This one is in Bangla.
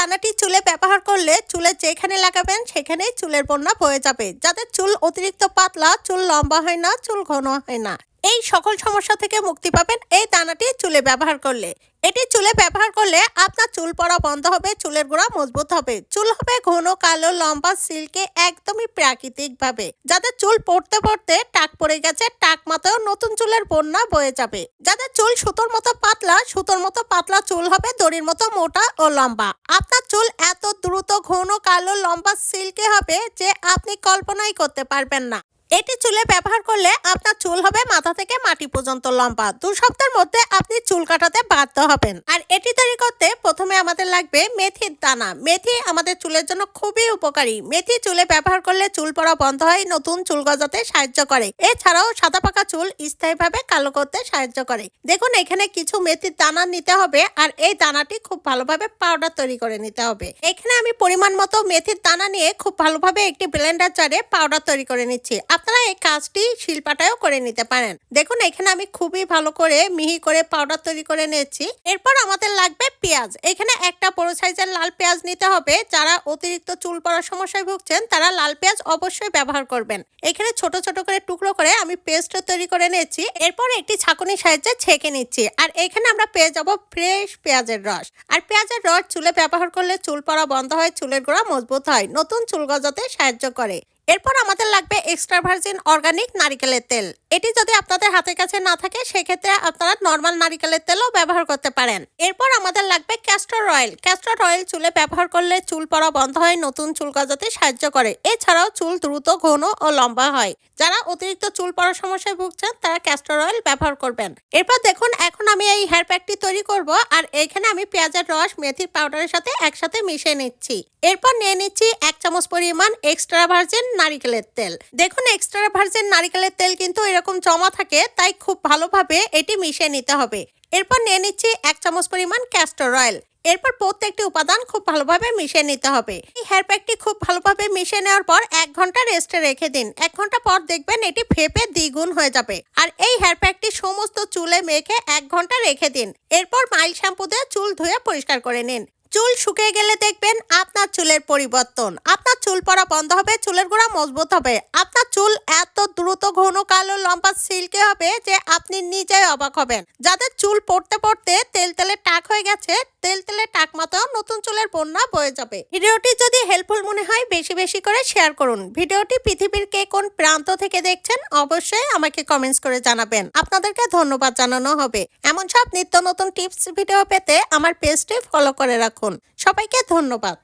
দানাটি চুলে ব্যবহার করলে চুলে যেখানে লাগাবেন সেখানেই চুলের বন্যা বয়ে যাবে। যাদের চুল অতিরিক্ত পাতলা, চুল লম্বা হয় না, চুল ঘন হয় না, এই সকল সমস্যা থেকে মুক্তি পাবেন এই দানাটি চুলে ব্যবহার করলে। এটি চুলে ব্যবহার করলে আপনার চুল পড়া বন্ধ হবে, চুলের গোড়া মজবুত হবে, চুল হবে ঘন কালো লম্বা সিল্কে, একদমই প্রাকৃতিক ভাবে। যাদের চুল পড়তে পড়তে টাক পড়ে গেছে, টাক মাথায়ও নতুন চুলের বন্যা বয়ে যাবে। যাদের চুল সুতোর মতো পাতলা, সুতোর মতো পাতলা চুল হবে দড়ির মতো মোটা ও লম্বা। আপনার চুল এত দ্রুত ঘন কালো লম্বা সিল্কে হবে যে আপনি কল্পনাই করতে পারবেন না। এটি চুলে ব্যবহার করলে আপনার চুল হবে মাথা থেকে মাটি পর্যন্ত লম্বা। 2 সপ্তাহের মধ্যে আপনি চুল কাটাতে বাধ্য হবেন। আর এটি তৈরি করতে প্রথমে আমাদের লাগবে মেথির দানা। মেথি আমাদের চুলের জন্য খুবই উপকারী। মেথি চুলে ব্যবহার করলে চুল পড়া বন্ধ হয়, নতুন চুল গজাতে সাহায্য করে। এছাড়াও সাদা পাকা চুল স্থায়ীভাবে কালো করতে সাহায্য করে। দেখুন এখানে কিছু মেথির দানা নিতে হবে আর এই দানাটি খুব ভালোভাবে পাউডার তৈরি করে নিতে হবে। এখানে আমি পরিমাণ মতো মেথির দানা নিয়ে খুব ভালোভাবে একটি ব্লেন্ডার জারে পাউডার তৈরি করে নিচ্ছি। আপনারা এই কাজটি শিলপাটায়ও করে নিতে পারেন। দেখুন এখানে আমি খুবই ভালো করে মিহি করে পাউডার তৈরি করে নিয়েছি। এরপর আমাদের লাগবে পেঁয়াজ। এখানে একটা বড় সাইজের লাল পেঁয়াজ নিতে হবে। যারা অতিরিক্ত চুল পড়ার সমস্যায় ভুগছেন তারা লাল পেঁয়াজ অবশ্যই ব্যবহার করবেন। এখানে ছোট ছোট করে টুকরো করে আমি পেস্ট তৈরি করে নিয়েছি। এরপর একটি ছাঁকুনির সাহায্যে ছেঁকে নিচ্ছি। আর এখানে আমরা পেয়ে যাব ফ্রেশ পেঁয়াজের রস। আর পেঁয়াজের রস চুলে ব্যবহার করলে চুল পড়া বন্ধ হয়, চুলের গোড়া মজবুত হয়, নতুন চুল গজাতে সাহায্য করে। এরপর আমাদের লাগবে এক্সট্রা ভার্জিন অর্গানিক নারিকেলের তেল। এটি যদি আপনাদের হাতের কাছে না থাকে সেক্ষেত্রে আপনারা নর্মাল নারিকেলের তেলও ব্যবহার করতে পারেন। এরপর আমাদের লাগবে ক্যাস্টর অয়েল। ক্যাস্টর অয়েল চুলে ব্যবহার করলে চুল পড়া বন্ধ হয়, নতুন চুল গজাতে সাহায্য করে। এছাড়াও চুল দ্রুত ঘন ও লম্বা হয়। যারা অতিরিক্ত চুল পড়ার সমস্যায় ভুগছেন তারা ক্যাস্টর অয়েল ব্যবহার করবেন। এরপর দেখুন এখন আমি এই হেয়ার প্যাকটি তৈরি করব। আর এখানে আমি পেঁয়াজের রস মেথির পাউডারের সাথে একসাথে মিশিয়ে নিচ্ছি। এরপর নিয়ে নিচ্ছি 1 চামচ পরিমাণ এক্সট্রা ভার্জিন নারিকেলের তেল। দেখুন এক্সট্রা ভার্জিন নারিকেলের তেল কিন্তু এরকম জমা থাকে, তাই খুব ভালোভাবে এটি মিশিয়ে নিতে হবে। এরপর নিয়ে নিচ্ছি 1 চামচ পরিমাণ ক্যাস্টর অয়েল। এরপর প্রত্যেকটি উপাদান খুব ভালোভাবে মিশিয়ে নিতে হবে। এই হেয়ার প্যাকটি খুব ভালোভাবে মিশিয়ে নেওয়ার পর 1 ঘন্টা রেস্টে রেখে দিন। 1 ঘন্টা পর দেখবেন এটি ফেপে দ্বিগুণ হয়ে যাবে। আর এই হেয়ার প্যাকটি সমস্ত চুলে মেখে 1 ঘন্টা রেখে দিন। এরপর মাইল্ড শ্যাম্পু দিয়ে চুল ধুয়ে পরিষ্কার করে নিন। চুল শুকিয়ে গেলে দেখবেন আপনার চুলের পরিবর্তন। আপনার চুল পড়া বন্ধ হবে, চুলের গোড়া মজবুত হবে। আপনার চুল এত দ্রুত ঘন কালো লম্বা সিল্কে হবে যে আপনি নিজেই অবাক হবেন। যাদের চুল পড়তে পড়তে তেলে টাক হয়ে গেছে, তেলে টাক মাথাও নতুন চুলের বন্যা বয়ে যাবে। ভিডিওটি যদি হেল্পফুল মনে হয় বেশি বেশি করে শেয়ার করুন। ভিডিওটি পৃথিবীর কে কোন প্রান্ত থেকে দেখছেন অবশ্যই আমাকে কমেন্টস করে জানাবেন। আপনাদেরকে ধন্যবাদ জানানো হবে। এমন সব নিত্য নতুন টিপস ভিডিও পেতে আমার পেজটি ফলো করে রাখুন। সবাইকে ধন্যবাদ।